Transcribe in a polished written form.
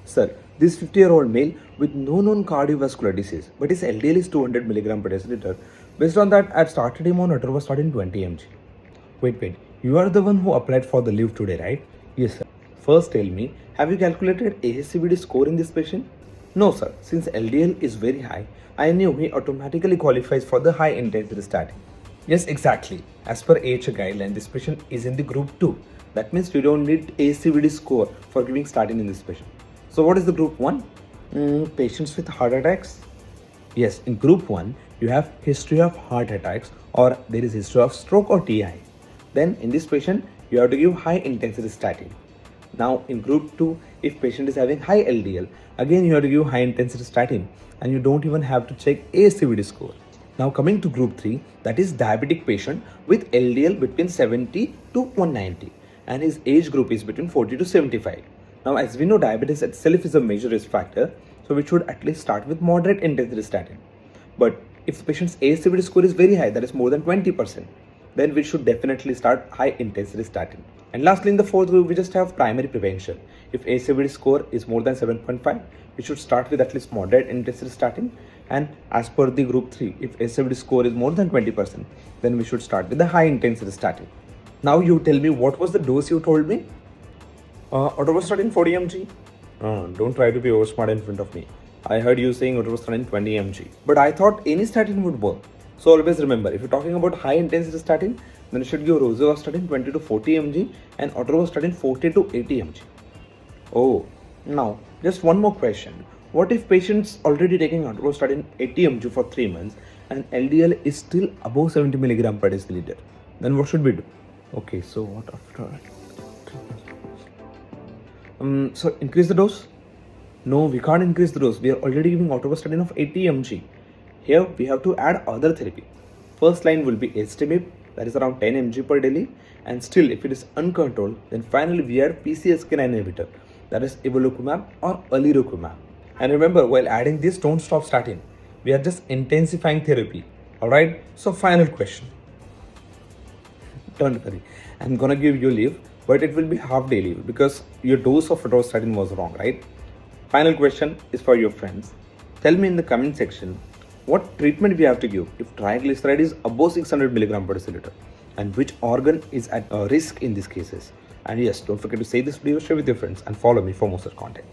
Sir, this 50-year-old male with no known cardiovascular disease, but his LDL is 200 milligram per deciliter. Based on that, I've started him on atorvastatin 20 mg. Wait, you are the one who applied for the leave today, right? Yes, sir. First tell me, have you calculated ASCVD score in this patient? No, sir. Since LDL is very high, I knew he automatically qualifies for the high intensity statin. Yes, exactly. As per AHA guideline, this patient is in the group 2. That means you don't need ACVD score for giving statin in this patient. So what is the group 1? Patients with heart attacks. Yes, in group 1, you have history of heart attacks or there is history of stroke or TI. Then in this patient, you have to give high intensity statin. Now in group 2, if patient is having high LDL, again you have to give high intensity statin and you don't even have to check ASCVD score. Now coming to group 3, that is diabetic patient with LDL between 70 to 190 and his age group is between 40 to 75. Now as we know, diabetes itself is a major risk factor, so we should at least start with moderate intensity statin. But if the patient's ASCVD score is very high, that is more than 20%, then we should definitely start high intensity statin. And lastly, in the fourth group, we just have primary prevention. If ASCVD score is more than 7.5, we should start with at least moderate intensity statin. And as per the group 3, if ASCVD score is more than 20%, then we should start with the high intensity statin. Now you tell me, what was the dose you told me? Atorvastatin 40 mg. Don't try to be over smart in front of me. I heard you saying atorvastatin 20 mg. But I thought any statin would work. So always remember, if you're talking about high intensity statin, then you should give rosuvastatin 20 to 40 mg and atorvastatin 40 to 80 mg. Oh, now just one more question. What if patient's already taking atorvastatin 80 mg for 3 months and LDL is still above 70 milligram per deciliter? Then what should we do? Okay, so what after? So increase the dose? No, we can't increase the dose. We are already giving atorvastatin of 80 mg. Here we have to add other therapy. First line will be estimib, that is around 10 mg per daily, and still if it is uncontrolled, then finally we add PCSK9 inhibitor, that is evolocumab or alirocumab. And remember, while adding this, don't stop statin. We are just intensifying therapy. Alright, so final question. Don't worry, I'm gonna give you leave, but it will be half day leave because your dose of atorvastatin was wrong, right? Final question is for your friends. Tell me in the comment section what treatment we have to give if triglyceride is above 600 milligram per deciliter and which organ is at risk in these cases. And yes, don't forget to say this video, share with your friends and follow me for more such content.